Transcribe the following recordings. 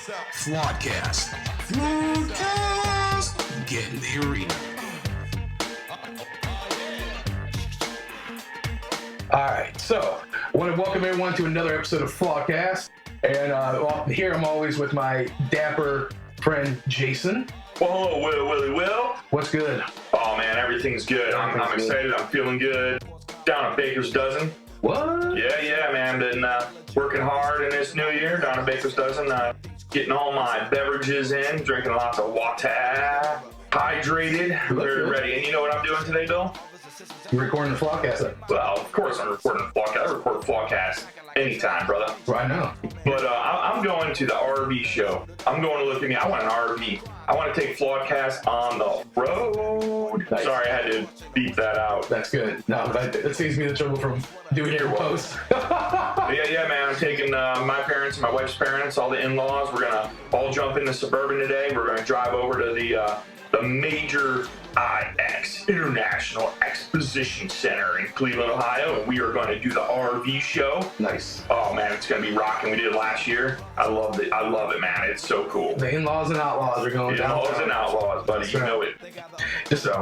Flawedcast. Flawedcast. Get in the arena. All right, so I want to welcome everyone to another episode of Flawedcast. And here I'm always with my dapper friend Jason. Whoa, Will. What's good? Oh man, everything's good. I'm excited. I'm feeling good. Down at Baker's Dozen. What? Yeah, man. Been working hard in this new year. Down at Baker's Dozen, getting all my beverages in, drinking lots of water, hydrated, very ready. And you know what I'm doing today, Bill? You're recording the Flawedcast. Well, of course I'm recording the Flawedcast. I record Flawedcast anytime, brother. Well, I know. But I'm going to the RV show. I'm going to look at me. I want an RV. I want to take Flawedcast on the road. Nice. Sorry, I had to beep that out. That's good. No, that saves me the trouble from doing your post. Yeah, man. I'm taking my parents and my wife's parents, all the in-laws. We're gonna all jump into Suburban today. We're gonna drive over to the major IX International Exposition Center in Cleveland, Ohio, and we are going to do the RV show. Nice. Oh man, it's going to be rocking. We did it last year. I love it, man. It's so cool. The in-laws and outlaws are going down. In-laws and outlaws, buddy. You know it.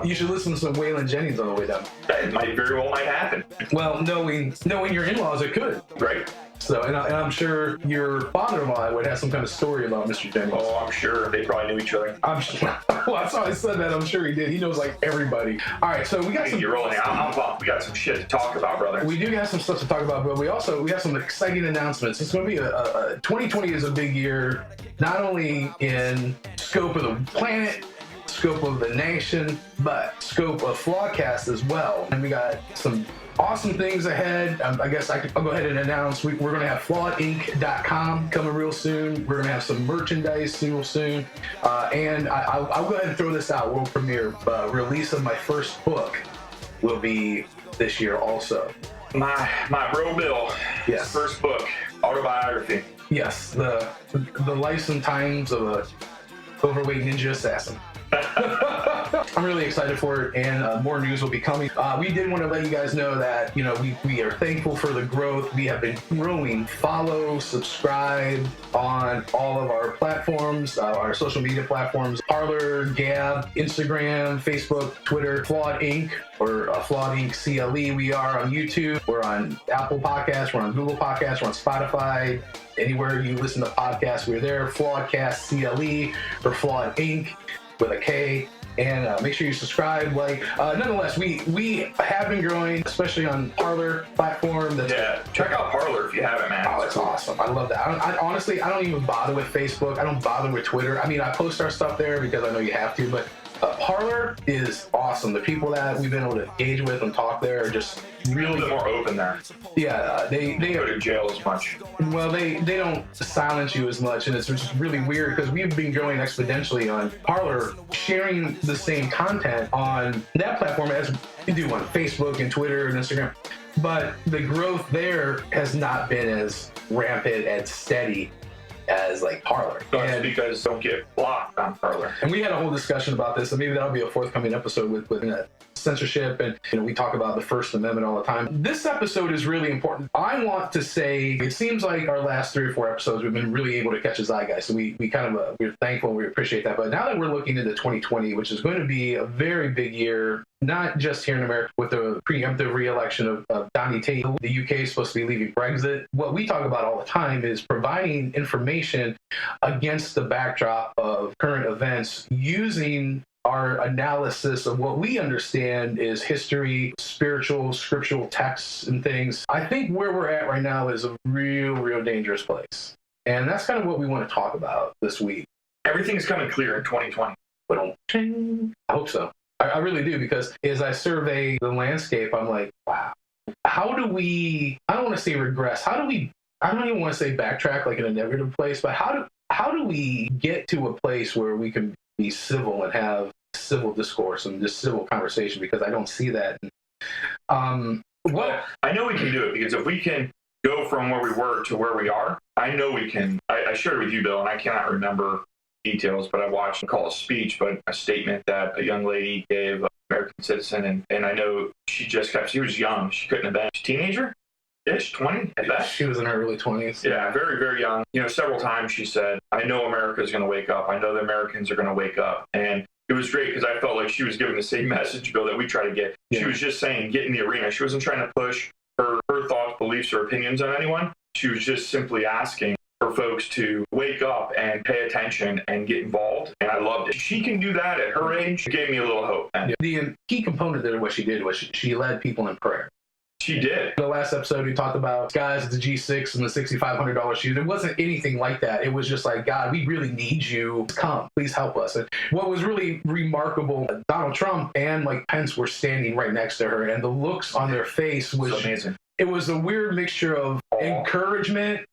You should listen to some Waylon Jennings on the way down. It might very well happen. Well, knowing your in-laws, it could. Right. So, and I'm sure your father-in-law would have some kind of story about Mr. Jennings. Oh, I'm sure. They probably knew each other. I'm sure. Well, that's why I said that. I'm sure he did. He knows like everybody. All right, so we got some. You're rolling. I'm pumped. We got some shit to talk about, brother. We do have some stuff to talk about, but we have some exciting announcements. It's going to be 2020 is a big year, not only in scope of the planet, scope of the nation, but scope of Flawedcast as well. And we got some awesome things ahead. I guess I'll go ahead and announce we're going to have flawedinc.com coming real soon. We're going to have some merchandise real soon. And I'll go ahead and throw this out. World premiere release of my first book will be this year also. My bro Bill. Yes. First book, autobiography. Yes, the life and times of a overweight ninja assassin. I'm really excited for it, and more news will be coming. We did want to let you guys know that, we are thankful for the growth. We have been growing. Follow, subscribe on all of our platforms, our social media platforms, Parler, Gab, Instagram, Facebook, Twitter, Flawed Inc. or Flawed Inc. CLE. We are on YouTube. We're on Apple Podcasts. We're on Google Podcasts. We're on Spotify. Anywhere you listen to podcasts, we're there. Flawedcast CLE or Flawed Inc. with a K. And make sure you subscribe, nonetheless, we have been growing, especially on Parler platform. Check out Parler if you haven't, man. Oh, it's awesome. I love that. Honestly, I don't even bother with Facebook. I don't bother with Twitter. I mean, I post our stuff there because I know you have to, but Parler is awesome. The people that we've been able to engage with and talk there are just really more open there. Yeah, they go to jail as much. Well, they don't silence you as much, and it's just really weird because we've been growing exponentially on Parler, sharing the same content on that platform as we do on Facebook and Twitter and Instagram. But the growth there has not been as rampant and steady as like Parler. That's because don't get blocked on Parler. And we had a whole discussion about this, and maybe that'll be a forthcoming episode with censorship, and we talk about the First Amendment all the time. This episode is really important. I want to say it seems like our last 3 or 4 episodes we've been really able to catch a zeitgeist, so we kind of we're thankful and we appreciate that. But now that we're looking into 2020, which is going to be a very big year, not just here in America with the preemptive re-election of Donnie Tate. The UK is supposed to be leaving Brexit. What we talk about all the time is providing information against the backdrop of current events using our analysis of what we understand is history, spiritual, scriptural texts and things. I think where we're at right now is a real dangerous place. And that's kind of what we want to talk about this week. Everything's coming clear in 2020. I hope so. I really do, because as I survey the landscape, I'm like, wow, how do we, I don't want to say regress, I don't even want to say backtrack like in a negative place, but how do we get to a place where we can be civil and have civil discourse and just civil conversation? Because I don't see that. Well, I know we can do it, because if we can go from where we were to where we are, I know we can. I shared with you, Bill, and I cannot remember details, but I watched a speech, but a statement that a young lady gave, an American citizen, and I know she was young. She couldn't have been a teenager. 20-ish, 20 at best. She was in her early 20s. Yeah, very, very young. Several times she said, I know America is going to wake up. I know the Americans are going to wake up. And it was great because I felt like she was giving the same message, Bill, that we try to get. Yeah. She was just saying, get in the arena. She wasn't trying to push her thoughts, beliefs, or opinions on anyone. She was just simply asking for folks to wake up and pay attention and get involved. And I loved it. She can do that at her age. It gave me a little hope. Yeah. The key component of what she did was she led people in prayer. She did. The last episode, we talked about guys at the G6 and the $6,500 shoes. It wasn't anything like that. It was just like, God, we really need you. Come, please help us. And what was really remarkable, Donald Trump and Mike Pence were standing right next to her, and the looks on their face was amazing. It was a weird mixture of encouragement,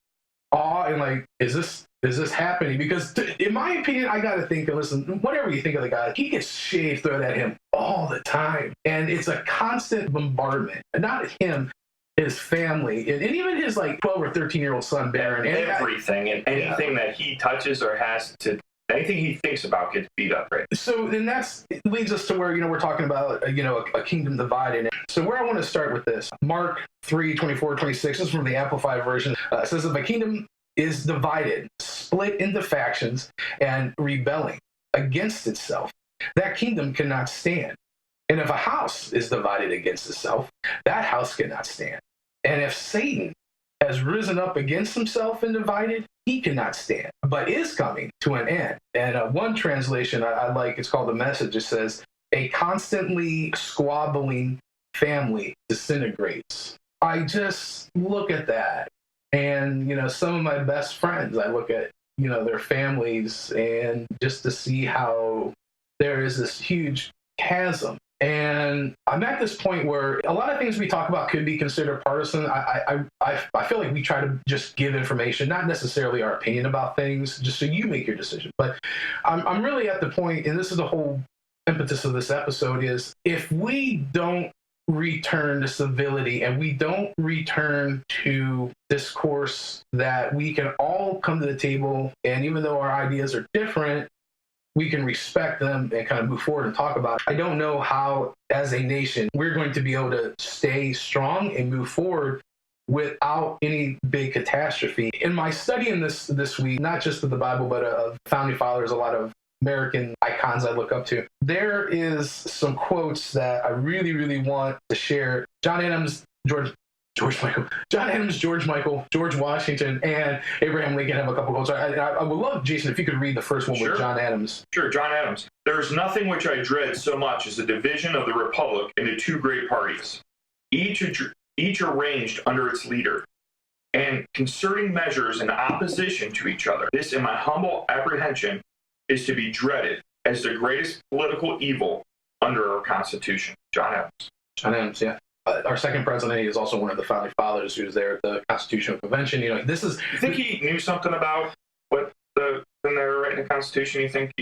awe, and like, is this happening? Because in my opinion, I got to think, listen, whatever you think of the guy, he gets shade thrown at him all the time. And it's a constant bombardment. And not him, his family, and even his like 12 or 13-year-old son, Barron. And everything and anything that he touches or has to, anything he thinks about gets beat up, right? So then it leads us to where, we're talking about, a kingdom divided. So where I want to start with this, Mark 3:24-26, this is from the Amplified version. It says, if a kingdom is divided, split into factions, and rebelling against itself, that kingdom cannot stand. And if a house is divided against itself, that house cannot stand. And if Satan has risen up against himself and divided, he cannot stand, but is coming to an end. And one translation I like, it's called The Message. It says, a constantly squabbling family disintegrates. I just look at that. And, some of my best friends, I look at, their families, and just to see how there is this huge chasm. And I'm at this point where a lot of things we talk about could be considered partisan. I feel like we try to just give information, not necessarily our opinion about things, just so you make your decision. But I'm really at the point, and this is the whole impetus of this episode, is if we don't return to civility and we don't return to discourse that we can all come to the table, and even though our ideas are different, we can respect them and kind of move forward and talk about it. I don't know how, as a nation, we're going to be able to stay strong and move forward without any big catastrophe. In my studying this week, not just of the Bible, but of founding fathers, a lot of American icons I look up to, there is some quotes that I really, really want to share. John Adams, George Michael, George Washington, and Abraham Lincoln have a couple quotes. I would love, Jason, if you could read the first one with John Adams. Sure, John Adams. There is nothing which I dread so much as the division of the republic into two great parties, each arranged under its leader, and concerting measures in opposition to each other. This, in my humble apprehension, is to be dreaded as the greatest political evil under our Constitution. John Adams. John Adams, yeah. Our second president is also one of the founding fathers who was there at the Constitutional Convention. This is. You think he knew something about what when they were writing the Constitution? You think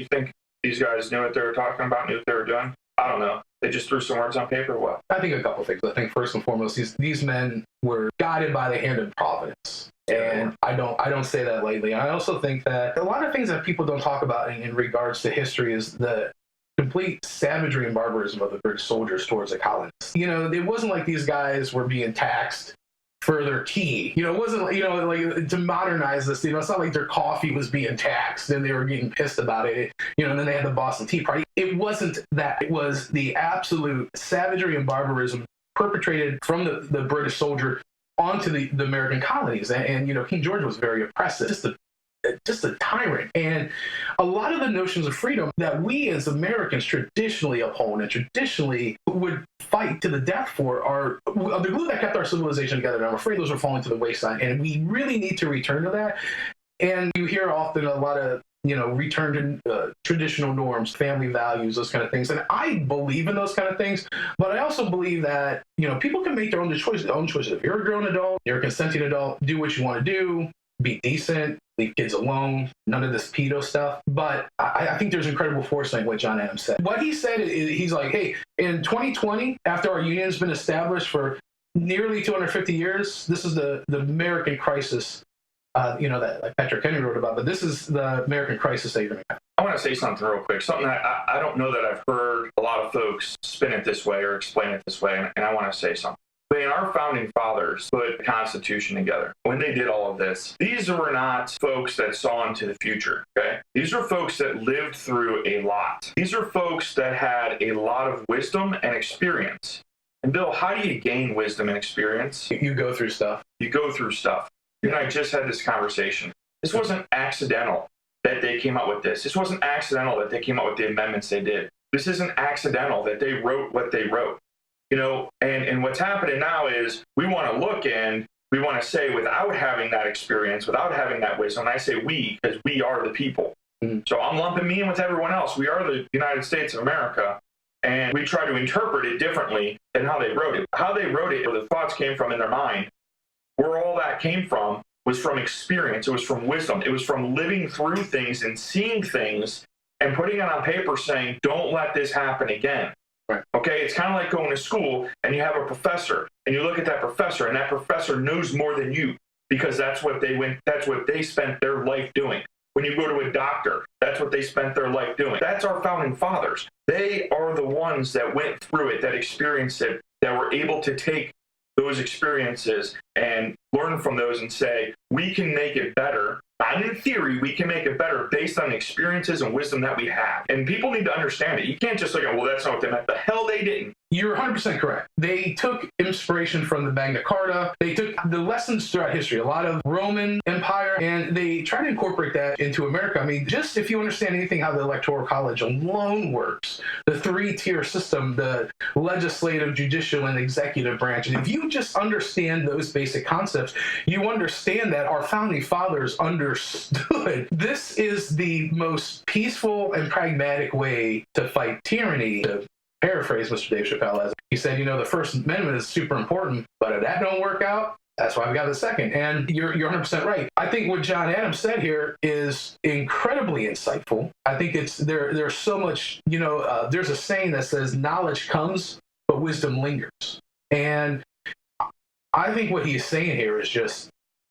these guys knew what they were talking about, knew what they were doing? I don't know. They just threw some words on paper. Or what? I think a couple things. I think first and foremost, these men were guided by the hand of providence. And I don't say that lightly. I also think that a lot of things that people don't talk about in regards to history is the complete savagery and barbarism of the British soldiers towards the colonists. It wasn't like these guys were being taxed for their tea. It wasn't, like to modernize this, it's not like their coffee was being taxed and they were getting pissed about it. And then they had the Boston Tea Party. It wasn't that. It was the absolute savagery and barbarism perpetrated from the British soldier onto the American colonies. And King George was very oppressive, just a tyrant. And a lot of the notions of freedom that we as Americans traditionally uphold and traditionally would fight to the death for are the glue that kept our civilization together. And I'm afraid those are falling to the wayside. And we really need to return to that. And you hear often a lot of, return to traditional norms, family values, those kind of things. And I believe in those kind of things, but I also believe that, people can make their own choices. If you're a grown adult, you're a consenting adult, do what you want to do, be decent, leave kids alone, none of this pedo stuff. But I think there's incredible foresight in what John Adams said. What he said is, he's like, hey, in 2020, after our union's been established for nearly 250 years, this is the American crisis, that like Patrick Henry wrote about, but this is the American crisis that you're going to have. I want to say something real quick, something that I don't know that I've heard a lot of folks spin it this way or explain it this way, and I want to say something. When our founding fathers put the Constitution together, when they did all of this, these were not folks that saw into the future, okay? These are folks that lived through a lot. These are folks that had a lot of wisdom and experience. And Bill, how do you gain wisdom and experience? You go through stuff. You go through stuff. You and I just had this conversation. This wasn't accidental that they came up with this. This wasn't accidental that they came up with the amendments they did. This isn't accidental that they wrote what they wrote. You know, and what's happening now is we want to look and we want to say, without having that experience, without having that wisdom, and I say we, because we are the people. Mm-hmm. So I'm lumping me in with everyone else. We are the United States of America, and we try to interpret it differently than how they wrote it. How they wrote it, where the thoughts came from in their mind, where all that came from was from experience. It was from wisdom. It was from living through things and seeing things and putting it on paper saying, don't let this happen again. Right. Okay, it's kind of like going to school and you have a professor and you look at that professor and that professor knows more than you because that's what they spent their life doing. When you go to a doctor, that's what they spent their life doing. That's our founding fathers. They are the ones that went through it, that experienced it, that were able to take those experiences and learn from those and say, we can make it better. Not in theory, we can make it better based on the experiences and wisdom that we have. And people need to understand it. You can't just look at, well, that's not what they meant. The hell they didn't. You're 100% correct. They took inspiration from the Magna Carta. They took the lessons throughout history, a lot of Roman Empire, and they try to incorporate that into America. I mean, just if you understand anything how the Electoral College alone works, the three-tier system, the legislative, judicial, and executive branch, and if you just understand those basic concepts, you understand that our founding fathers understood this is the most peaceful and pragmatic way to fight tyranny. To paraphrase Mr. Dave Chappelle, as he said, you know, the First Amendment is super important, but if that don't work out, that's why we got the second. And you're 100% right. I think what John Adams said here is incredibly insightful. I think there's so much, you know, there's a saying that says knowledge comes, but wisdom lingers. And I think what he's saying here is just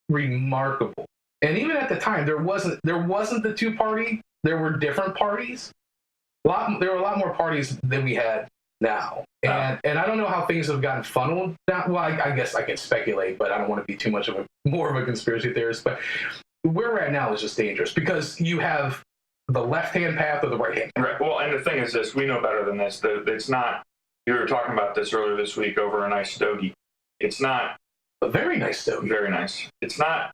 remarkable. And even at the time, there wasn't the two-party. There were different parties. There were a lot more parties than we had now. And I don't know how things have gotten funneled down. Well, I guess I can speculate, but I don't want to be too much of more of a conspiracy theorist. But where we're at now is just dangerous because you have the left-hand path or the right-hand path. Right. Well, and the thing is this, we know better than this. It's not, you were talking about this earlier this week over a nice stogie. It's not. A very nice stogie. Very nice. It's not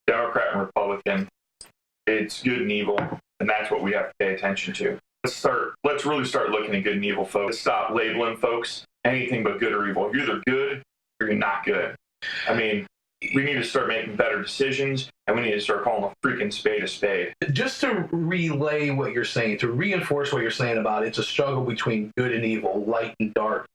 Democrat and Republican. It's good and evil. And that's what we have to pay attention to. Let's really start looking at good and evil, folks. Stop labeling folks anything but good or evil. You're either good or you're not good. I mean, we need to start making better decisions, and we need to start calling a freaking spade a spade. Just to relay what you're saying, to reinforce what you're saying about it's a struggle between good and evil, light and dark.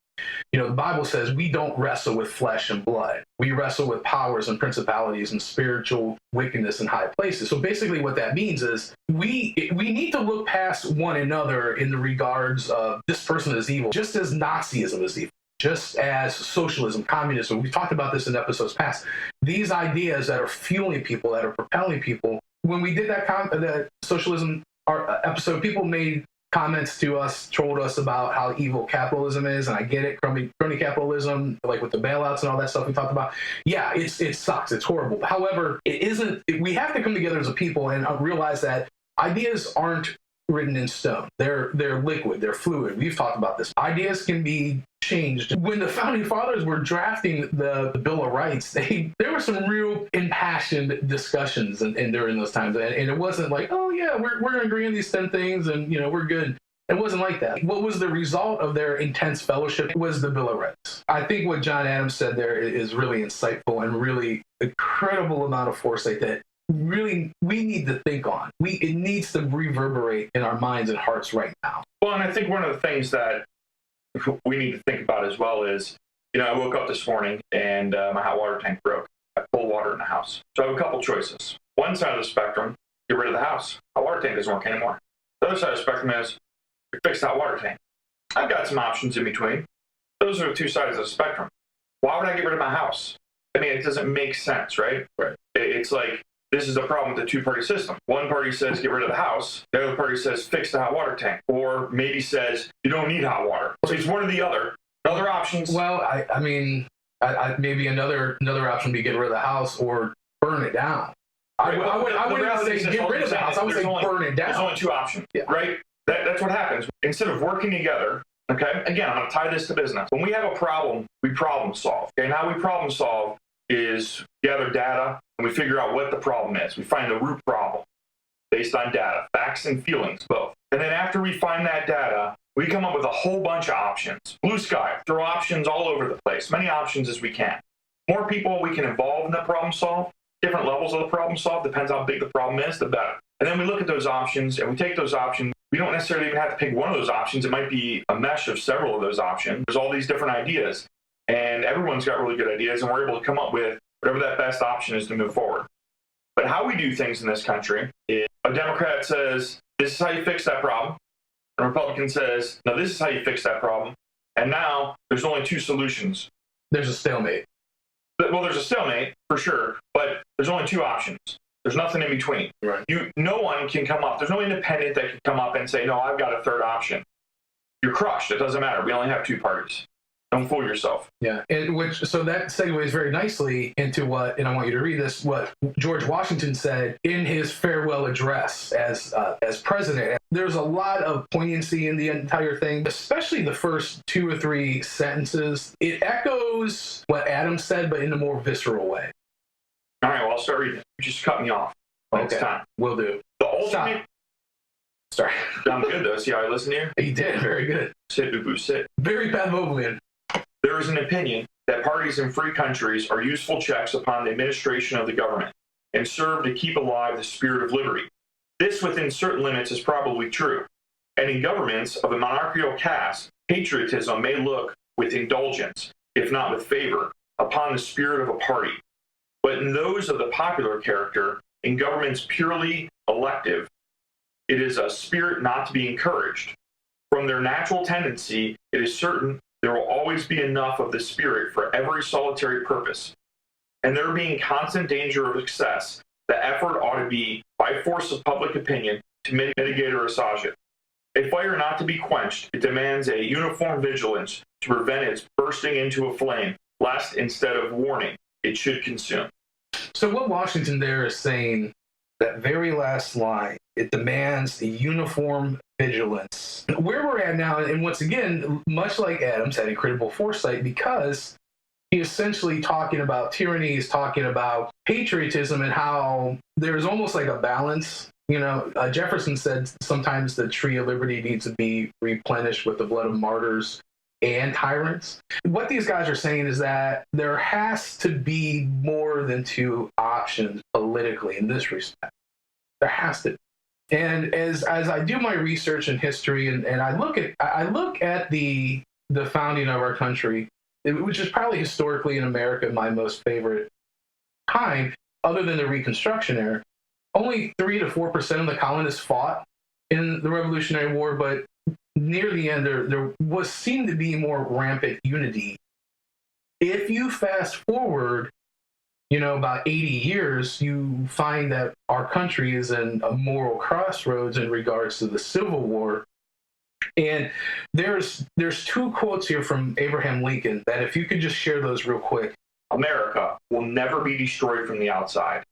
You know, the Bible says we don't wrestle with flesh and blood. We wrestle with powers and principalities and spiritual wickedness in high places. So basically what that means is we need to look past one another in the regards of this person is evil, just as Nazism is evil, just as socialism, communism. We've talked about this in episodes past. These ideas that are fueling people, that are propelling people. When we did that socialism episode, people made comments to us, trolled us about how evil capitalism is, and I get it, crony capitalism, like with the bailouts and all that stuff we talked about. Yeah, it sucks, it's horrible. However, we have to come together as a people and realize that ideas aren't written in stone. They're liquid, they're fluid. We've talked about this. Ideas can be changed. When the founding fathers were drafting the Bill of Rights, there were some real impassioned discussions and during those times. And it wasn't like, oh yeah, we're going to agree on these 10 things and, you know, we're good. It wasn't like that. What was the result of their intense fellowship was the Bill of Rights. I think what John Adams said there is really insightful and really incredible amount of foresight that really we need to think on. It needs to reverberate in our minds and hearts right now. Well, and I think one of the things that we need to think about as well is, you know, I woke up this morning and my hot water tank broke. I pulled water in the house. So I have a couple choices. One side of the spectrum, get rid of the house. Hot water tank doesn't work anymore. The other side of the spectrum is fix that water tank. I've got some options in between. Those are the two sides of the spectrum. Why would I get rid of my house? I mean, it doesn't make sense, right? Right. It's like, this is a problem with the two-party system. One party says get rid of the house. The other party says fix the hot water tank. Or maybe says you don't need hot water. So it's one or the other. Other options. Well, I mean, Maybe another option would be get rid of the house or burn it down. I wouldn't say get rid of the house. I would say burn it down. There's only two options, yeah. right? That's what happens. Instead of working together, okay? Again, I'm going to tie this to business. When we have a problem, we problem solve. Okay? And how we problem solve is gather data and we figure out what the problem is. We find the root problem based on data, facts and feelings, both. And then after we find that data, we come up with a whole bunch of options. Blue sky, throw options all over the place, many options as we can. More people we can involve in the problem solve, different levels of the problem solve, depends how big the problem is, the better. And then we look at those options and we take those options. We don't necessarily even have to pick one of those options. It might be a mesh of several of those options. There's all these different ideas and everyone's got really good ideas and we're able to come up with whatever that best option is to move forward. But how we do things in this country is a Democrat says, this is how you fix that problem. A Republican says, no, this is how you fix that problem. And now there's only two solutions. There's a stalemate. Well, there's a stalemate for sure, but there's only two options. There's nothing in between. Right. No one can come up. There's no independent that can come up and say, no, I've got a third option. You're crushed. It doesn't matter. We only have two parties. Don't fool yourself. Yeah, so that segues very nicely into what, and I want you to read this, what George Washington said in his farewell address as president. There's a lot of poignancy in the entire thing, especially the first 2 or 3 sentences. It echoes what Adam said, but in a more visceral way. All right, well, I'll start reading. You just cut me off. Okay, time. Will do. The ultimate... Sorry. I'm good, though. See how I listen to you? You did. Very good. Sit, boo-boo, sit. Very Pavlovian. There is an opinion that parties in free countries are useful checks upon the administration of the government and serve to keep alive the spirit of liberty. This, within certain limits, is probably true. And in governments of a monarchical caste, patriotism may look with indulgence, if not with favor, upon the spirit of a party. But in those of the popular character, in governments purely elective, it is a spirit not to be encouraged. From their natural tendency, it is certain there will always be enough of the spirit for every solitary purpose. And there being constant danger of excess, the effort ought to be, by force of public opinion, to mitigate or assuage it. A fire not to be quenched, it demands a uniform vigilance to prevent its bursting into a flame, lest instead of warning, it should consume. So what Washington there is saying, that very last line, it demands a uniform vigilance. Where we're at now, and once again, much like Adams had incredible foresight, because he's essentially talking about tyranny, he's talking about patriotism and how there's almost like a balance. You know, Jefferson said sometimes the tree of liberty needs to be replenished with the blood of martyrs and tyrants. What these guys are saying is that there has to be more than two options politically in this respect. There has to be. And as I do my research in history and I look at the founding of our country, which is probably historically in America my most favorite time, other than the Reconstruction era, only 3 to 4% of the colonists fought in the Revolutionary War, but near the end there seemed to be more rampant unity. If you fast forward, about 80 years, you find that our country is in a moral crossroads in regards to the Civil War. And there's 2 quotes here from Abraham Lincoln that if you could just share those real quick. America will never be destroyed from the outside.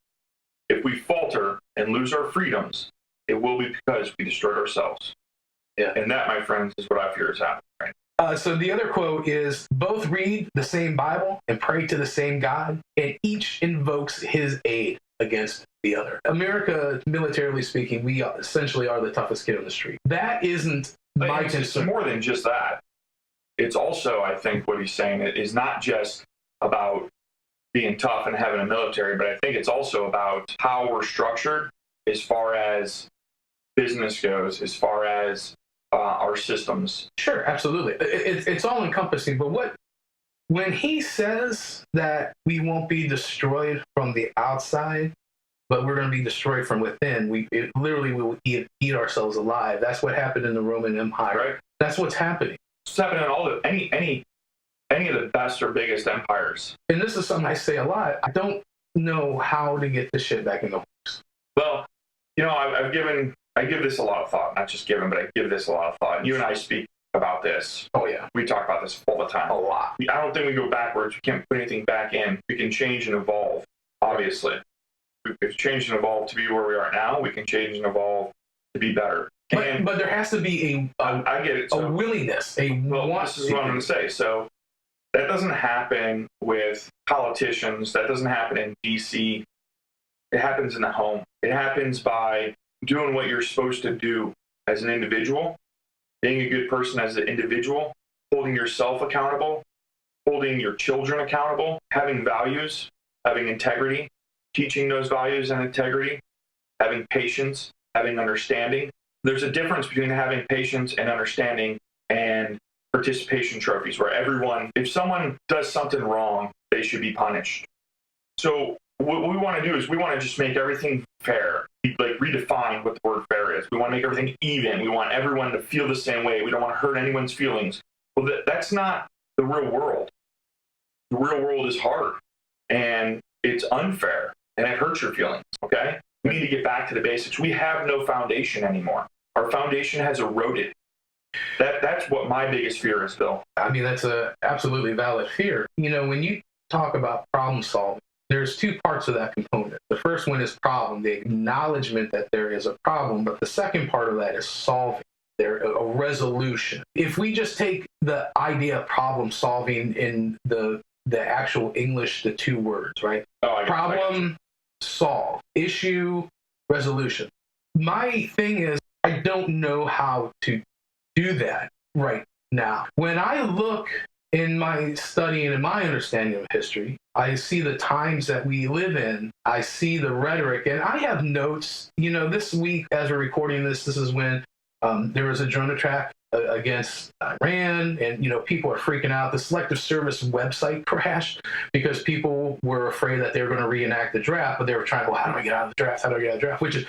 If we falter and lose our freedoms, it will be because we destroyed ourselves. Yeah. And that, my friends, is what I fear is happening right now. So the other quote is, both read the same Bible and pray to the same God, and each invokes his aid against the other. America, militarily speaking, we essentially are the toughest kid on the street. That isn't my concern. It's more than just that. It's also, I think, what he's saying is not just about being tough and having a military, but I think it's also about how we're structured as far as business goes, as far as our systems. Sure, absolutely. It's all encompassing. But when he says that we won't be destroyed from the outside, but we're going to be destroyed from within, we will eat ourselves alive. That's what happened in the Roman Empire. Right. That's what's happening. It's happening in any of the best or biggest empires. And this is something I say a lot. I don't know how to get this shit back in the works. Well, I give this a lot of thought. Not just given, but I give this a lot of thought. You and I speak about this. Oh, yeah. We talk about this all the time. A lot. I don't think we go backwards. We can't put anything back in. We can change and evolve, obviously. We've changed and evolved to be where we are now. We can change and evolve to be better. But there has to be I get it. A willingness, this is what I'm going to say. So that doesn't happen with politicians. That doesn't happen in D.C. It happens in the home. It happens by doing what you're supposed to do as an individual, being a good person as an individual, holding yourself accountable, holding your children accountable, having values, having integrity, teaching those values and integrity, having patience, having understanding. There's a difference between having patience and understanding and participation trophies, where everyone, if someone does something wrong, they should be punished. So what we want to do is we want to just make everything fair, like redefine what the word fair is. We want to make everything even. We want everyone to feel the same way. We don't want to hurt anyone's feelings. Well, that's not the real world. The real world is hard, and it's unfair, and it hurts your feelings, okay? We need to get back to the basics. We have no foundation anymore. Our foundation has eroded. That's what my biggest fear is, Bill. I mean, that's a absolutely valid fear. You know, when you talk about problem solving, there's two parts of that component. The first one is problem, the acknowledgement that there is a problem, but the second part of that is solving, a resolution. If we just take the idea of problem solving in the actual English, the two words, right? Problem, solve, issue, resolution. My thing is, I don't know how to do that right now. When I look in my study and in my understanding of history, I see the times that we live in. I see the rhetoric, and I have notes. You know, this week, as we're recording this is when there was a drone attack against Iran, and, you know, people are freaking out. The Selective Service website crashed because people were afraid that they were going to reenact the draft, but they were trying, well, how do I get out of the draft? How do I get out of the draft? Which is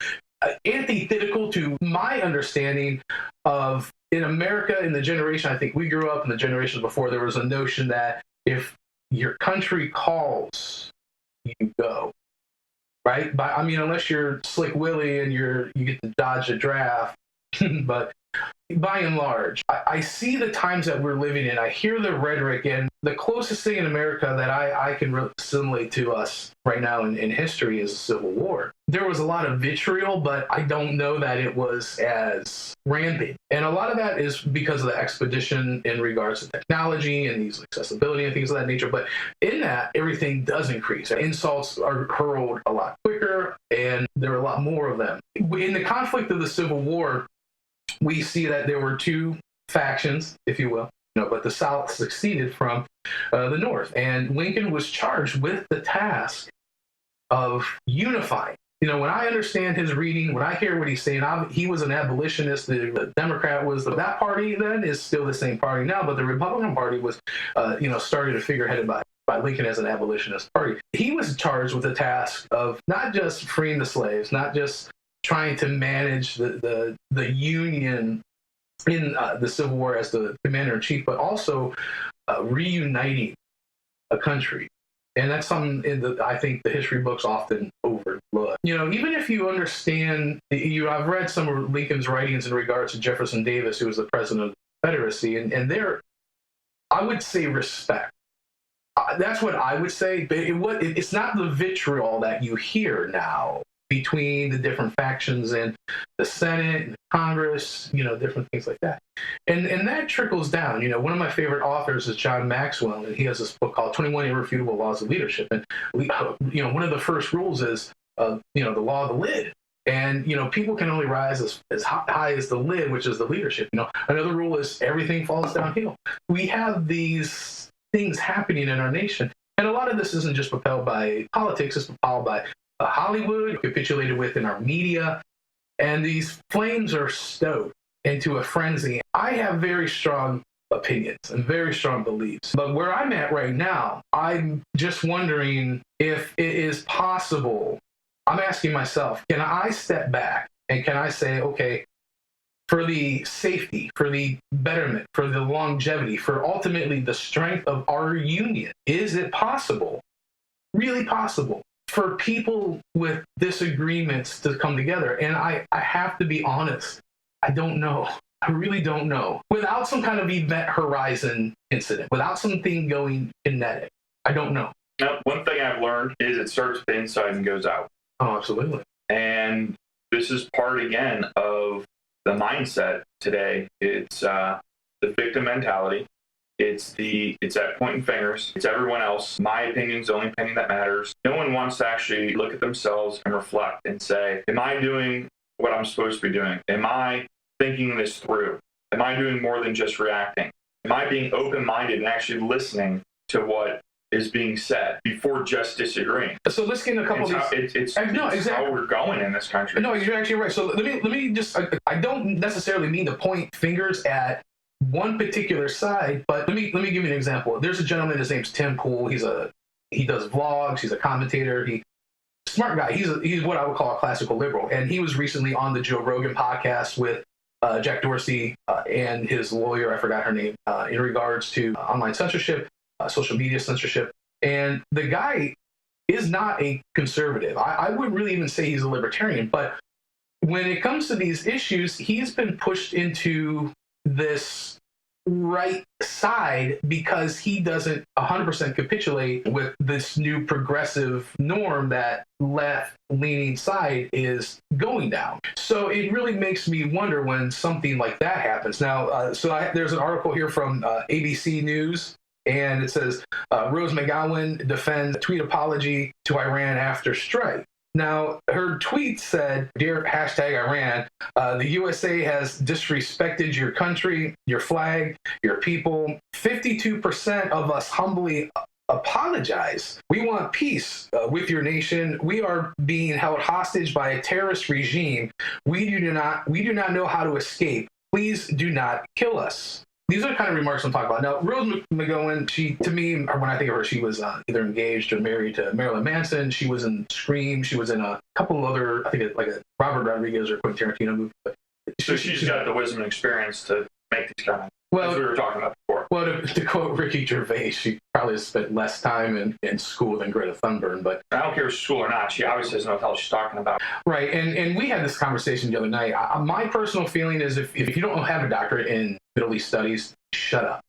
antithetical to my understanding of, in America, in the generation I think we grew up, in the generations before, there was a notion that if your country calls, you go, right? But I mean, unless you're Slick Willie and you get to dodge a draft, but by and large, I see the times that we're living in. I hear the rhetoric, and the closest thing in America that I can assimilate to us right now in history is the Civil War. There was a lot of vitriol, but I don't know that it was as rampant. And a lot of that is because of the expedition in regards to technology and these accessibility and things of that nature. But in that, everything does increase. Insults are hurled a lot quicker, and there are a lot more of them. In the conflict of the Civil War, we see that there were two factions, if you will, but the South succeeded from the North. And Lincoln was charged with the task of unifying. You know, when I understand his reading, when I hear what he's saying, he was an abolitionist. The Democrat was that party then is still the same party now, but the Republican Party was, started a figure headed by Lincoln as an abolitionist party. He was charged with the task of not just freeing the slaves, not just trying to manage the Union in the Civil War as the commander-in-chief, but also reuniting a country. And that's something I think the history books often overlook. You know, even if you understand, I've read some of Lincoln's writings in regards to Jefferson Davis, who was the president of the Confederacy, and there, I would say respect. That's what I would say, but it's not the vitriol that you hear now between the different factions in the Senate and Congress, different things like that. And that trickles down. You know, one of my favorite authors is John Maxwell, and he has this book called 21 Irrefutable Laws of Leadership. And, one of the first rules is, the law of the lid. And, people can only rise as high as the lid, which is the leadership. Another rule is everything falls downhill. We have these things happening in our nation. And a lot of this isn't just propelled by politics, it's propelled by Hollywood, capitulated with in our media, and these flames are stoked into a frenzy. I have very strong opinions and very strong beliefs, but where I'm at right now, I'm just wondering if it is possible. I'm asking myself, can I step back and can I say, okay, for the safety, for the betterment, for the longevity, for ultimately the strength of our union, is it possible, really possible, for people with disagreements to come together? And I have to be honest, I don't know. I really don't know. Without some kind of event horizon incident, without something going kinetic, I don't know. Now, one thing I've learned is it starts with the inside and goes out. Oh, absolutely. And this is part, again, of the mindset today. It's the victim mentality. It's that pointing fingers. It's everyone else. My opinion's the only opinion that matters. No one wants to actually look at themselves and reflect and say, am I doing what I'm supposed to be doing? Am I thinking this through? Am I doing more than just reacting? Am I being open-minded and actually listening to what is being said before just disagreeing? So let's get into a couple of these. It's exactly how we're going in this country. No, you're actually right. So let me just, I don't necessarily mean to point fingers at one particular side, but let me give you an example. There's a gentleman, his name's Tim Pool. He does vlogs, he's a commentator, smart guy. He's what I would call a classical liberal. And he was recently on the Joe Rogan podcast with Jack Dorsey and his lawyer, I forgot her name, in regards to online censorship, social media censorship. And the guy is not a conservative. I wouldn't really even say he's a libertarian, but when it comes to these issues, he's been pushed into this right side because he doesn't 100% capitulate with this new progressive norm that left-leaning side is going down. So it really makes me wonder when something like that happens. Now, there's an article here from ABC News, and it says, Rose McGowan defends tweet apology to Iran after strike. Now, her tweet said, "Dear #Iran, the USA has disrespected your country, your flag, your people. 52% of us humbly apologize. We want peace with your nation. We are being held hostage by a terrorist regime. We do not know how to escape. Please do not kill us." These are the kind of remarks I'm talking about. Now, Rose McGowan, to me, when I think of her, she was either engaged or married to Marilyn Manson. She was in Scream. She was in a couple of other, I think, like a Robert Rodriguez or Quentin Tarantino movie. So she's got the wisdom and experience to make these comments, as we were talking about before. Well, to quote Ricky Gervais, she probably has spent less time in school than Greta Thunberg. But I don't care if it's school or not. She obviously doesn't know what the hell she's talking about. Right, and we had this conversation the other night. My personal feeling is if you don't have a doctorate in Middle East studies, shut up.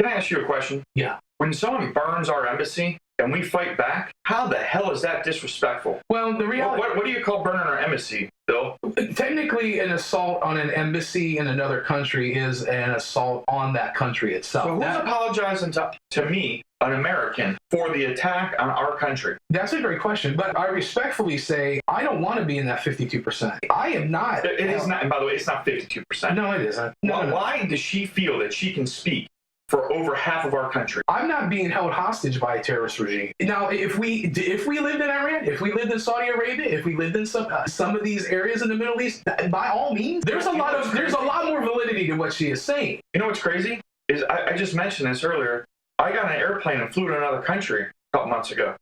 Can I ask you a question? Yeah. When someone burns our embassy and we fight back, how the hell is that disrespectful? Well, the reality... What do you call burning our embassy, Bill? Technically, an assault on an embassy in another country is an assault on that country itself. So who's apologizing to me, an American, for the attack on our country? That's a great question, but I respectfully say I don't want to be in that 52%. I am not. It is not, and by the way, it's not 52%. No, it isn't. Why does she feel that she can speak for over half of our country? I'm not being held hostage by a terrorist regime. Now, if we lived in Iran, if we lived in Saudi Arabia, if we lived in some of these areas in the Middle East, by all means, there's a lot more validity to what she is saying. You know what's crazy? Is I just mentioned this earlier. I got on an airplane and flew to another country a couple months ago.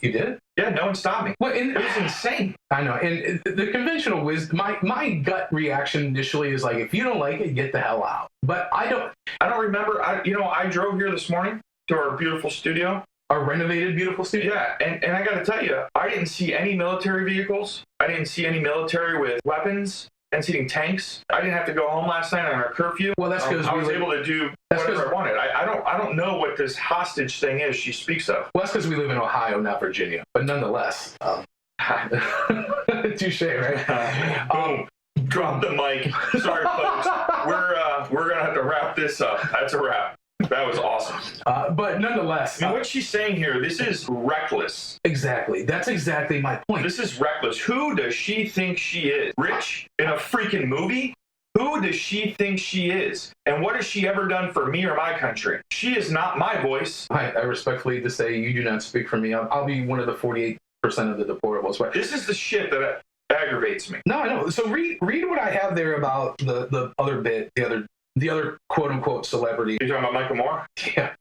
You did? Yeah, no one stopped me. Well, it was insane. I know. And the conventional wisdom, my gut reaction initially is like, if you don't like it, get the hell out. But I don't remember. I drove here this morning to our beautiful studio. Our renovated, beautiful studio? Yeah, and I got to tell you, I didn't see any military vehicles. I didn't see any military with weapons. And seeing tanks. I didn't have to go home last night on our curfew. Well, that's because I was able to do whatever I wanted. I don't know what this hostage thing is she speaks of. Well, that's because we live in Ohio, not Virginia. But nonetheless, touche, right? Boom. Drop the mic. Sorry, folks. We're gonna have to wrap this up. That's a wrap. That was awesome. But nonetheless... what she's saying here, this is reckless. Exactly. That's exactly my point. This is reckless. Who does she think she is? Rich in a freaking movie? Who does she think she is? And what has she ever done for me or my country? She is not my voice. I respectfully to say you do not speak for me. I'll be one of the 48% of the deplorables. But this is the shit that aggravates me. No, I know. So read what I have there about the other bit, the other quote-unquote celebrity. You're talking about Michael Moore? Yeah.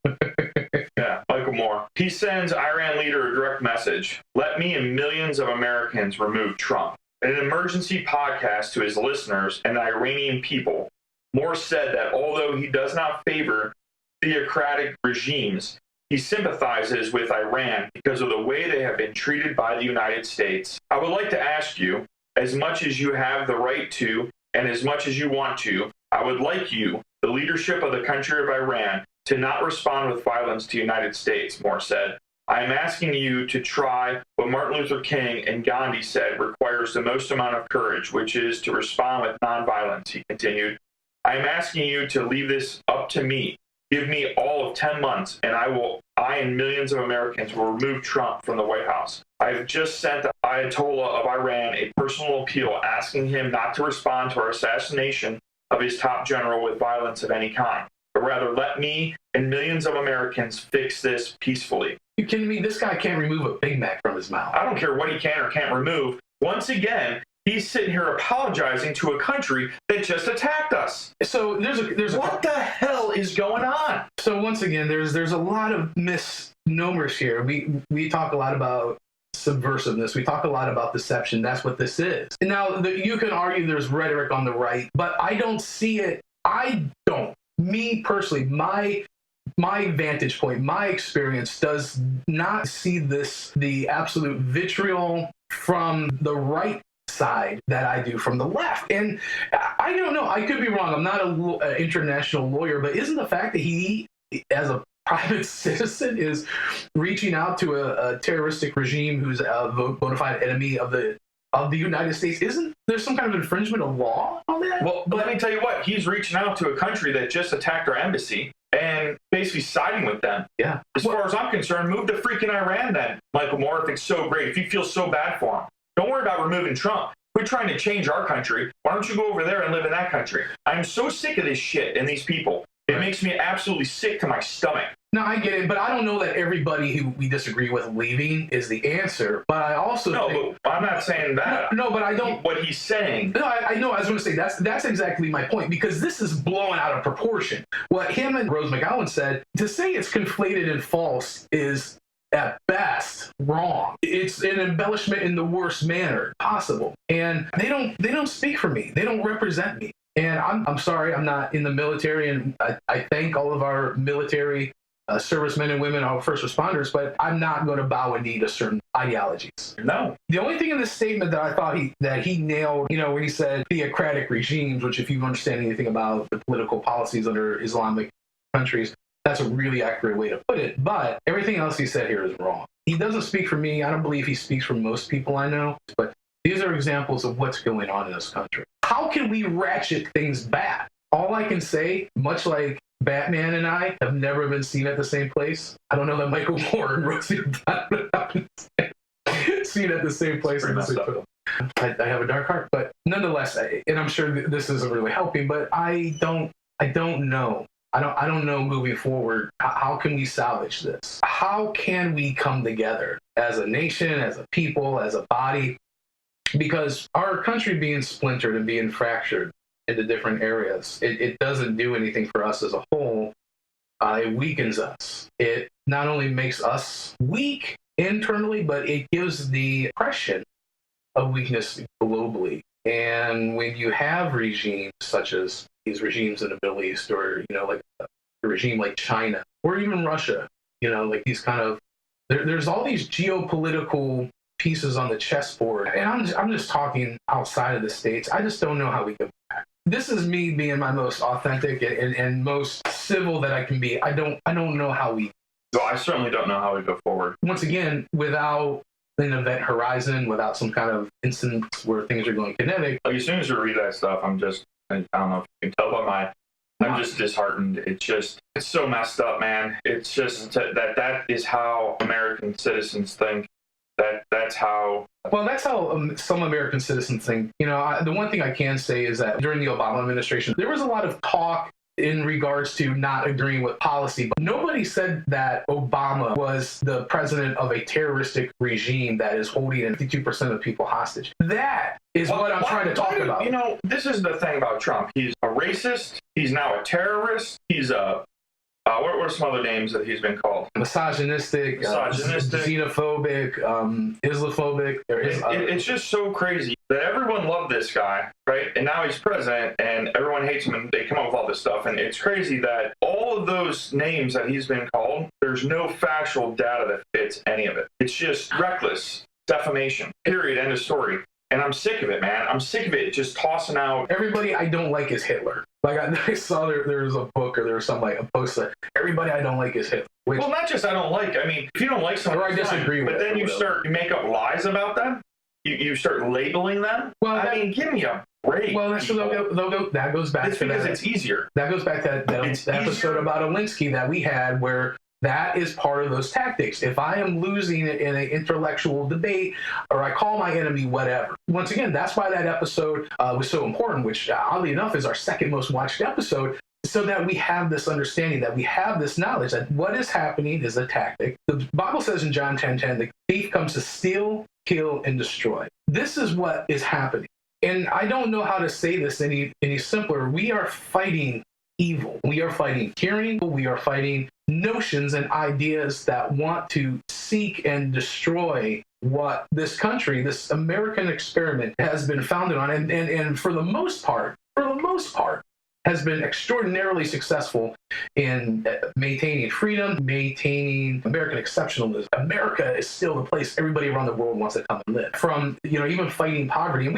Yeah, Michael Moore. He sends Iran leader a direct message. Let me and millions of Americans remove Trump. In an emergency podcast to his listeners and the Iranian people, Moore said that although he does not favor theocratic regimes, he sympathizes with Iran because of the way they have been treated by the United States. I would like to ask you, as much as you have the right to, and as much as you want to, I would like you, the leadership of the country of Iran, to not respond with violence to the United States, Moore said. I am asking you to try what Martin Luther King and Gandhi said requires the most amount of courage, which is to respond with nonviolence, he continued. I am asking you to leave this up to me. Give me all of 10 months, and I and millions of Americans will remove Trump from the White House. I have just sent the Ayatollah of Iran a personal appeal asking him not to respond to our assassination of his top general with violence of any kind, but rather let me and millions of Americans fix this peacefully. You kidding me? This guy can't remove a Big Mac from his mouth. I don't care what he can or can't remove. Once again, he's sitting here apologizing to a country that just attacked us. So there's what the hell is going on? So once again, there's a lot of misnomers here. We talk a lot about subversiveness. We talk a lot about deception. That's what this is. And now you can argue there's rhetoric on the right, but I don't see it. Me personally, my vantage point, my experience does not see the absolute vitriol from the right side that I do from the left. And I don't know, I could be wrong. I'm not an international lawyer, but isn't the fact that he, as a private citizen, is reaching out to a terroristic regime who's a bona fide enemy of the United States, isn't there some kind of infringement of law on that? Well, but let me tell you what, he's reaching out to a country that just attacked our embassy and basically siding with them. Yeah. As far as I'm concerned, move to freaking Iran then, Michael Moore, if it's so great, if you feel so bad for him. Don't worry about removing Trump. Quit trying to change our country. Why don't you go over there and live in that country? I'm so sick of this shit and these people. It makes me absolutely sick to my stomach. No, I get it, but I don't know that everybody who we disagree with leaving is the answer. But I also but I'm not saying that. No, but I don't. What he's saying. No, I know. I was going to say that's exactly my point, because this is blown out of proportion. What him and Rose McGowan said, to say it's conflated and false is at best wrong. It's an embellishment in the worst manner possible, and they don't speak for me. They don't represent me. And I'm sorry, I'm not in the military, and I thank all of our military servicemen and women, our first responders, but I'm not going to bow a knee to certain ideologies. No. The only thing in this statement that I thought he nailed, when he said theocratic regimes, which if you understand anything about the political policies under Islamic countries, that's a really accurate way to put it. But everything else he said here is wrong. He doesn't speak for me. I don't believe he speaks for most people I know, but these are examples of what's going on in this country. How can we ratchet things back? All I can say, much like Batman and I have never been seen at the same place. I don't know that Michael Moore and Rosie have been seen at the same place in the same film. I have a dark heart, but nonetheless, and I'm sure this isn't really helping, but I don't know. I don't know moving forward, how can we salvage this? How can we come together as a nation, as a people, as a body? Because our country being splintered and being fractured into different areas, it doesn't do anything for us as a whole. It weakens us. It not only makes us weak internally, but it gives the impression of weakness globally. And when you have regimes such as these regimes in the Middle East, or like a regime like China, or even Russia, like these kind of there's all these geopolitical pieces on the chessboard, and I'm just talking outside of the States. I just don't know how we go back. This is me being my most authentic and most civil that I can be. I don't know how we. So I certainly don't know how we go forward. Once again, without an event horizon, without some kind of instance where things are going kinetic. Like, as soon as you read that stuff, I don't know if you can tell by I'm just disheartened. It's so messed up, man. It's just that is how American citizens think. That's how. Well, that's how some American citizens think. The one thing I can say is that during the Obama administration, there was a lot of talk in regards to not agreeing with policy, but nobody said that Obama was the president of a terroristic regime that is holding 52% of people hostage. That is what I'm trying to talk about. This is the thing about Trump. He's a racist. He's now a terrorist. He's a what are some other names that he's been called? Misogynistic, xenophobic, Islamophobic. It's just so crazy that everyone loved this guy, right? And now he's president, and everyone hates him, and they come up with all this stuff. And it's crazy that all of those names that he's been called, there's no factual data that fits any of it. It's just reckless defamation. Period. End of story. And I'm sick of it, man. I'm sick of it just tossing out. Everybody I don't like is Hitler. Like I saw there was a book or there was some like a post that everybody I don't like is Hitler. Which, Well, not just I don't like. I mean, if you don't like someone, or I disagree with, but then you make up lies about them. You start labeling them. Well, I mean, give me a break. Well, that goes back it's to because that. It's easier. That goes back to that episode about Alinsky that we had, where that is part of those tactics. If I am losing it in an intellectual debate, or I call my enemy whatever. Once again, that's why that episode was so important, which oddly enough is our second most watched episode, so that we have this understanding, that we have this knowledge that what is happening is a tactic. The Bible says in John 10:10, the thief comes to steal, kill, and destroy. This is what is happening. And I don't know how to say this any simpler. We are fighting evil. We are fighting tyranny. We are fighting notions and ideas that want to seek and destroy what this country, this American experiment, has been founded on, and for the most part, has been extraordinarily successful in maintaining freedom, maintaining American exceptionalism. America is still the place everybody around the world wants to come and live. From, even fighting poverty. And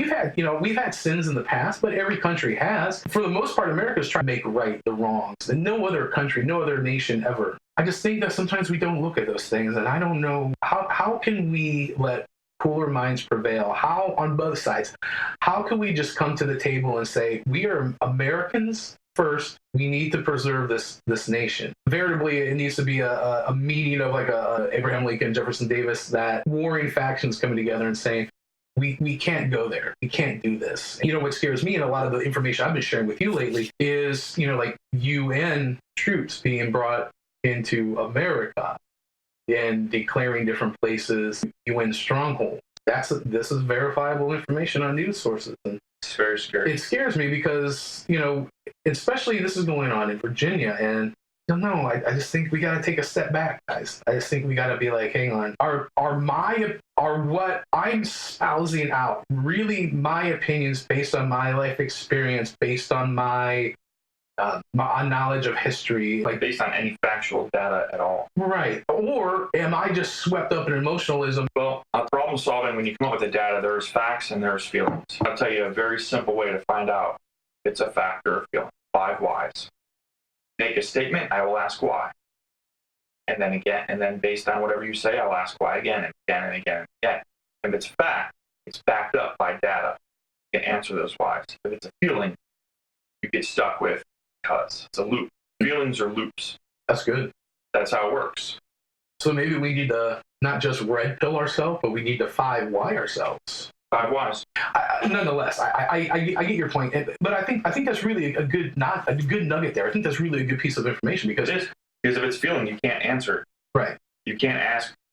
we've had sins in the past, but every country has. For the most part, America is trying to make right the wrongs. And no other country, no other nation ever. I just think that sometimes we don't look at those things, and I don't know how can we let cooler minds prevail? How, on both sides, how can we just come to the table and say, we are Americans first, we need to preserve this nation? Veritably, it needs to be a meeting of like a Abraham Lincoln, Jefferson Davis, that warring factions coming together and saying, we can't go there. We can't do this. What scares me, and a lot of the information I've been sharing with you lately, is, like UN troops being brought into America and declaring different places UN strongholds. This is verifiable information on news sources. And it's very scary. It scares me because, especially this is going on in Virginia, and I don't know, I just think we got to take a step back, guys. I just think we got to be like, hang on, are what I'm spousing out really my opinions based on my life experience, based on my knowledge of history, like based on any factual data at all? Right. Or am I just swept up in emotionalism? Well, problem solving, when you come up with the data, there's facts and there's feelings. I'll tell you a very simple way to find out if it's a fact or a feeling. 5 whys. Make a statement, I will ask why. And then again, and then based on whatever you say, I'll ask why again and again and again and again. If it's a fact, it's backed up by data. You can answer those whys. If it's a feeling, you get stuck with because. It's a loop. Feelings are loops. That's good. That's how it works. So maybe we need to not just red pill ourselves, but we need to 5 why ourselves. 5 whys. Nonetheless, I get your point, but I think that's really a good nugget there. I think that's really a good piece of information because if it's feeling, you can't answer. Right. You can't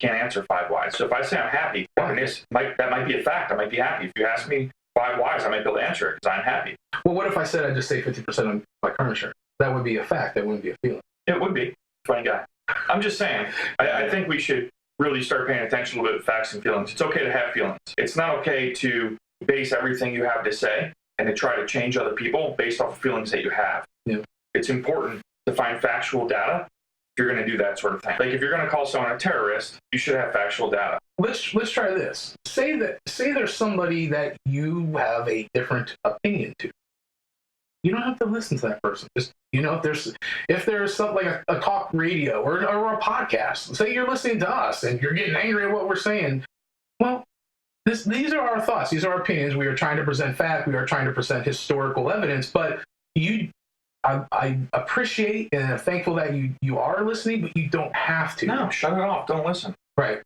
answer 5 whys. So if I say I'm happy, that might be a fact. I might be happy. If you ask me 5 whys, I might be able to answer it because I'm happy. Well, what if I said I just say 50% on my car insurance? That would be a fact. That wouldn't be a feeling. It would be. Funny guy. I'm just saying. I think we should really start paying attention a little bit to facts and feelings. It's okay to have feelings. It's not okay to base everything you have to say and to try to change other people based off of feelings that you have. Yeah. It's important to find factual data if you're going to do that sort of thing. Like if you're going to call someone a terrorist, you should have factual data. Let's try this. Say there's somebody that you have a different opinion to. You don't have to listen to that person. Just, if there's something like a talk radio or a podcast, say you're listening to us and you're getting angry at what we're saying. Well, these are our thoughts. These are our opinions. We are trying to present fact. We are trying to present historical evidence. But I appreciate and I'm thankful that you are listening, but you don't have to. No, shut it off. Don't listen. Right.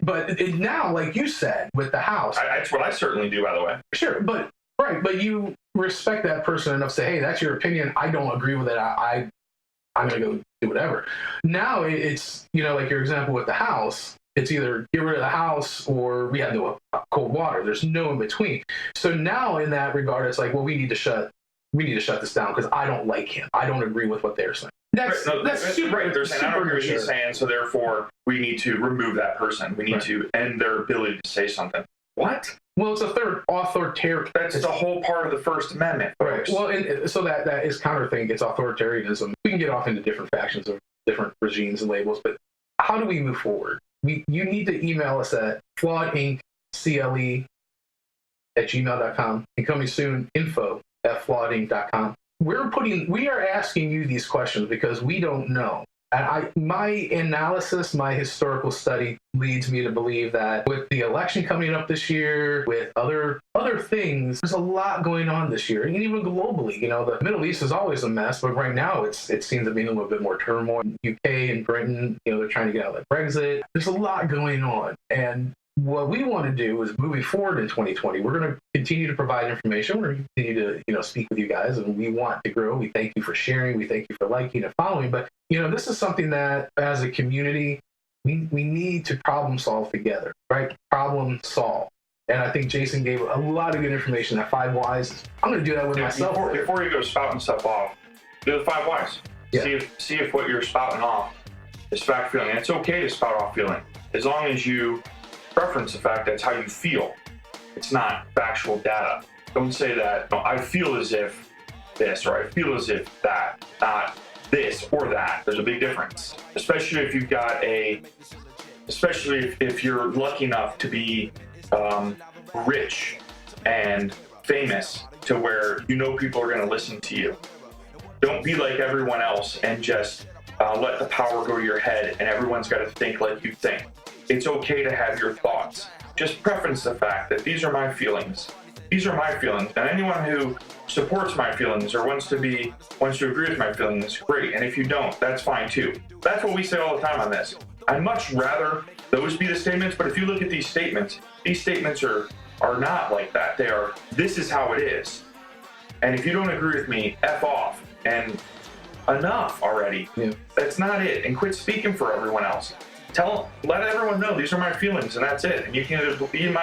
But now, like you said, with the house. That's what I certainly do, by the way. Sure, but you respect that person enough to say, hey, that's your opinion. I don't agree with it. I'm going to go do whatever. Now it's, like your example with the house, it's either get rid of the house or we have no cold water. There's no in between. So now in that regard, it's like, well, we need to shut this down because I don't like him. I don't agree with what they're saying. That's super. Right. They're saying, I don't agree with what he's saying, so therefore we need to remove that person. We need to end their ability to say something. What? Well, it's a third authoritarian. That's the whole part of the First Amendment, folks. Right. Well, and so that is counter thing. It's authoritarianism. We can get off into different factions of different regimes and labels, but how do we move forward? You need to email us at flawedinccle flawedinc@gmail.com, and coming soon, info@flawedinc.com. We are asking you these questions because we don't know. And my analysis, my historical study leads me to believe that with the election coming up this year, with other things, there's a lot going on this year, and even globally. The Middle East is always a mess, but right now it seems to be a little bit more turmoil. UK and Britain, they're trying to get out of Brexit. There's a lot going on, and what we want to do is moving forward in 2020, we're going to continue to provide information. We're going to continue to, speak with you guys, and we want to grow. We thank you for sharing. We thank you for liking and following. But, this is something that as a community, we need to problem solve together, right? Problem solve. And I think Jason gave a lot of good information. That 5 whys. I'm going to do that with myself. Before you go spouting stuff off, do the 5 whys. Yeah. See if what you're spouting off is fact feeling. And it's okay to spout off feeling, as long as you reference the fact that's how you feel. It's not factual data. Don't say that, I feel as if this, or I feel as if that, not this or that. There's a big difference. Especially if you've got especially if you're lucky enough to be rich and famous to where people are going to listen to you. Don't be like everyone else and just let the power go to your head and everyone's got to think like you think. It's okay to have your thoughts. Just preference the fact that these are my feelings. These are my feelings. And anyone who supports my feelings or wants to agree with my feelings, great. And if you don't, that's fine too. That's what we say all the time on this. I'd much rather those be the statements, but if you look at these statements are not like that. They are, this is how it is. And if you don't agree with me, F off. And enough already. Yeah. That's not it. And quit speaking for everyone else. Let everyone know these are my feelings, and that's it. And you can either be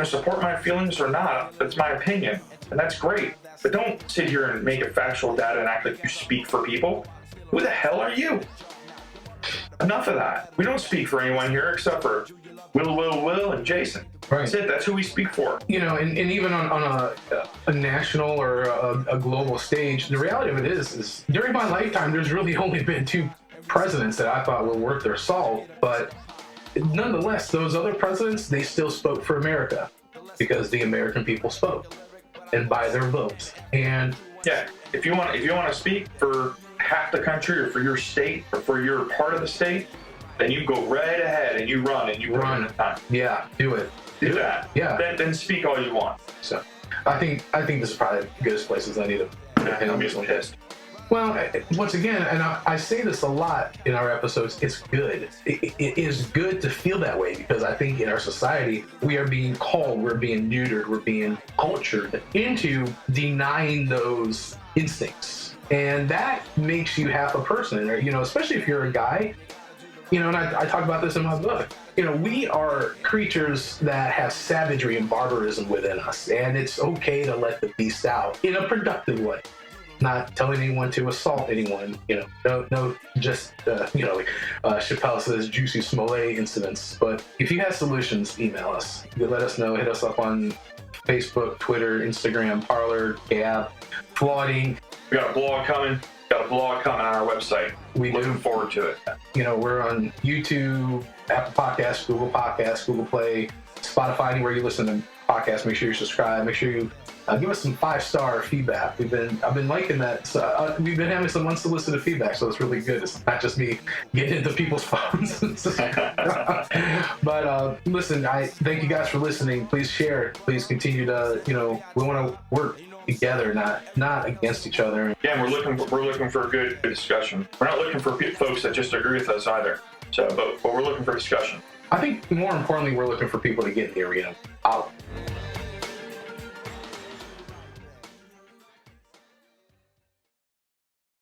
support my feelings or not. That's my opinion, and that's great. But don't sit here and make it factual data and act like you speak for people. Who the hell are you? Enough of that. We don't speak for anyone here except for Will, and Jason. Right. That's it. That's who we speak for. And even on a national or a global stage, the reality of it is during my lifetime, there's really only been 2 presidents that I thought were worth their salt, but nonetheless, those other presidents, they still spoke for America because the American people spoke and by their votes. And yeah, if you want to speak for half the country or for your state or for your part of the state, then you go right ahead and you run and you run in time. Yeah, do it. Do that. Yeah. Then speak all you want. So, I think this is probably the goodest places I need to. I'm just pissed. Well, once again, and I say this a lot in our episodes, it's good. It is good to feel that way because I think in our society, we are being called, we're being neutered, we're being cultured into denying those instincts. And that makes you half a person, especially if you're a guy. And I talk about this in my book. We are creatures that have savagery and barbarism within us, and it's okay to let the beast out in a productive way. Not telling anyone to assault anyone, no, just, Chappelle says juicy Smollett incidents. But if you have solutions, email us. You can let us know. Hit us up on Facebook, Twitter, Instagram, Parler, Gab, Flaweding. We got a blog coming. On our website. Looking forward to it. We're on YouTube, Apple Podcasts, Google Play, Spotify, anywhere you listen to podcasts. Make sure you subscribe. Make sure you give us some 5-star feedback. I've been liking that. So, we've been having some unsolicited feedback, so it's really good. It's not just me getting into people's phones. But listen, I thank you guys for listening. Please share. Please continue to, we want to work together, not against each other. Yeah, we're looking for a good discussion. We're not looking for folks that just agree with us either. So, but we're looking for discussion. I think more importantly, we're looking for people to get in the arena. Out.